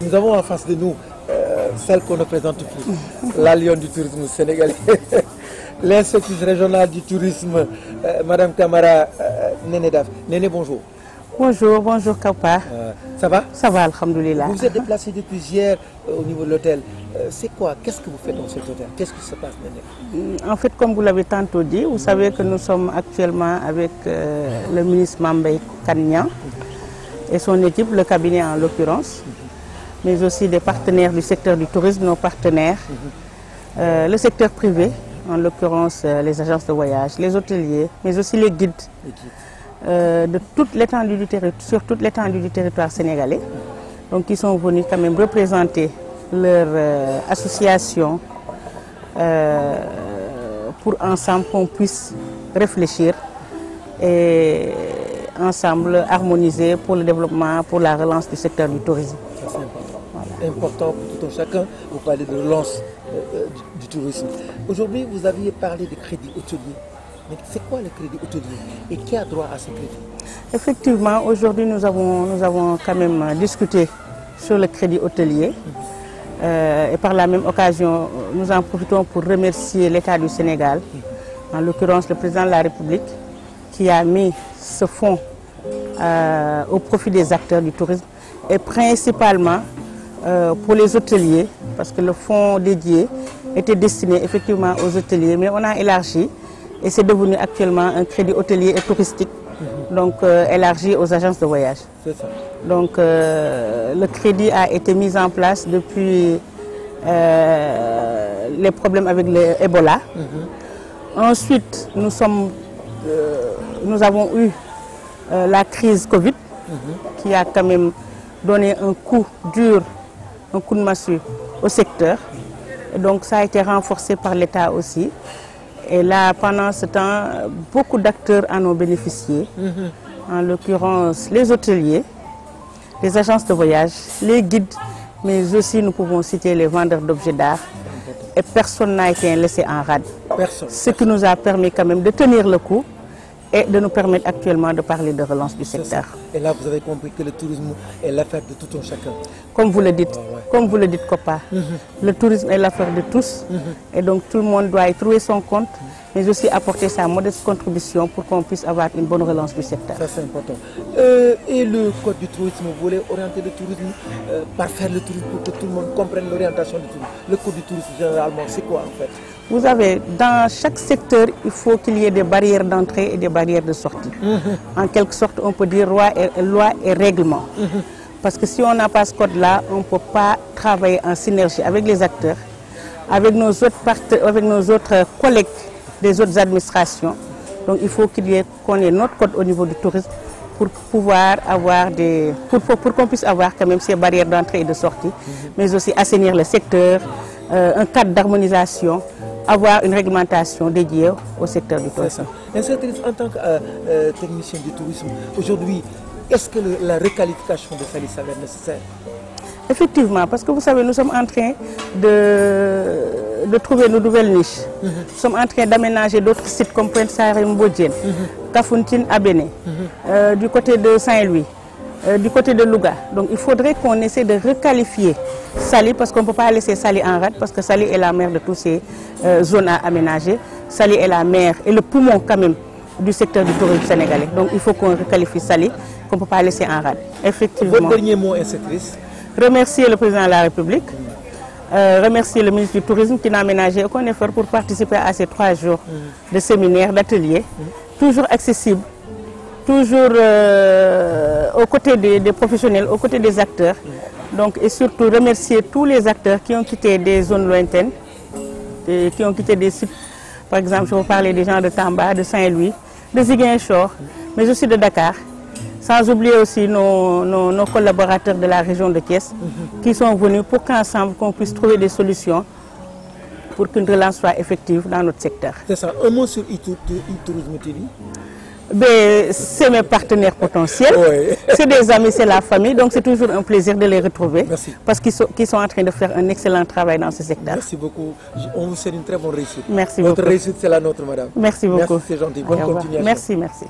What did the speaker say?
nous avons en face de nous celle qu'on ne présente plus, la lionne du tourisme sénégalais, l'inspectrice régionale du tourisme, Madame Camara Néné Daf. Néné, bonjour. Bonjour, bonjour Kaupa. Ça va? Ça va, alhamdoulilah. Vous vous êtes déplacé depuis hier au niveau de l'hôtel. C'est quoi? Qu'est-ce que vous faites dans cet hôtel? Qu'est-ce qui se passe, Néné? En fait, comme vous l'avez tantôt dit, vous savez que nous sommes actuellement avec le ministre Mambay Kagnan et son équipe, le cabinet en l'occurrence, mais aussi des partenaires du secteur du tourisme, nos partenaires, le secteur privé, en l'occurrence les agences de voyage, les hôteliers, mais aussi les guides. De toute l'étendue du territoire, sur toute l'étendue du territoire sénégalais, donc ils sont venus quand même représenter leur association pour ensemble qu'on puisse réfléchir et ensemble harmoniser pour le développement, pour la relance du secteur du tourisme. Ça, c'est important. Voilà. Important pour tout un chacun. Vous parlez de relance du tourisme. Aujourd'hui, vous aviez parlé de crédit hôtelier. Mais c'est quoi le crédit hôtelier et qui a droit à ce crédit? Effectivement, aujourd'hui nous avons quand même discuté sur le crédit hôtelier et par la même occasion nous en profitons pour remercier l'État du Sénégal, en l'occurrence le président de la République, qui a mis ce fonds au profit des acteurs du tourisme et principalement pour les hôteliers, parce que le fonds dédié était destiné effectivement aux hôteliers, mais on a élargi. Et c'est devenu actuellement un crédit hôtelier et touristique, donc élargi aux agences de voyage. C'est ça. Donc le crédit a été mis en place depuis les problèmes avec l'Ebola. Ensuite, nous avons eu la crise Covid qui a quand même donné un coup dur, un coup de massue au secteur. Et donc ça a été renforcé par l'État aussi. Et là, pendant ce temps, beaucoup d'acteurs en ont bénéficié, en l'occurrence les hôteliers, les agences de voyage, les guides, mais aussi nous pouvons citer les vendeurs d'objets d'art. Et personne n'a été laissé en rade. Ce qui nous a permis quand même de tenir le coup et de nous permettre actuellement de parler de relance du secteur. Et là, vous avez compris que le tourisme est l'affaire de tout un chacun. Comme vous le dites, Kopa, le tourisme est l'affaire de tous. Et donc tout le monde doit y trouver son compte, mais aussi apporter sa modeste contribution pour qu'on puisse avoir une bonne relance du secteur. Ça, c'est important. Et le code du tourisme, vous voulez orienter le tourisme, parfaire le tourisme pour que tout le monde comprenne l'orientation du tourisme. Le code du tourisme, généralement, c'est quoi en fait? Vous avez, dans chaque secteur, il faut qu'il y ait des barrières d'entrée et des barrières de sortie. En quelque sorte, on peut dire loi et règlement. Parce que si on n'a pas ce code-là, on ne peut pas travailler en synergie avec les acteurs, avec nos autres collègues des autres administrations. Donc il faut qu'on ait notre code au niveau du tourisme pour pouvoir avoir pour qu'on puisse avoir quand même ces barrières d'entrée et de sortie, mais aussi assainir le secteur, un cadre d'harmonisation, avoir une réglementation dédiée au secteur du tourisme. En tant que technicien du tourisme, aujourd'hui, est-ce que la requalification de Saly s'avère nécessaire? Effectivement, parce que vous savez, nous sommes en train de trouver nos nouvelles niches. Nous sommes en train d'aménager d'autres sites comme Pointe Sarène Mbodjen, Kafountine, Abéné, du côté de Saint-Louis, du côté de Louga. Donc il faudrait qu'on essaie de requalifier Saly, parce qu'on ne peut pas laisser Saly en rade, parce que Saly est la mère de toutes ces zones à aménager. Saly est la mère et le poumon quand même du secteur du tourisme sénégalais. Donc il faut qu'on requalifie Saly, qu'on ne peut pas laisser en rade. Effectivement. Votre dernier mot, inspectrice? Remercier le président de la République, remercier le ministre du Tourisme qui n'a ménagé aucun effort pour participer à ces 3 jours de séminaires, d'ateliers, toujours accessibles, toujours aux côtés des professionnels, aux côtés des acteurs. Donc, et surtout remercier tous les acteurs qui ont quitté des zones lointaines, qui ont quitté des sites. Par exemple, je vous parlais des gens de Tamba, de Saint-Louis, de Ziguinchor, mais aussi de Dakar. Sans oublier aussi nos collaborateurs de la région de Thiès qui sont venus pour qu'ensemble qu'on puisse trouver des solutions pour qu'une relance soit effective dans notre secteur. C'est ça. Un mot sur e-Tourisme TV? C'est mes partenaires potentiels, c'est des amis, c'est la famille, donc c'est toujours un plaisir de les retrouver. Merci. Parce qu'ils sont en train de faire un excellent travail dans ce secteur. Merci beaucoup. On vous souhaite une très bonne réussite. Merci beaucoup. Votre réussite, c'est la nôtre, madame. Merci beaucoup. Merci, c'est gentil. Bonne continuation. Merci.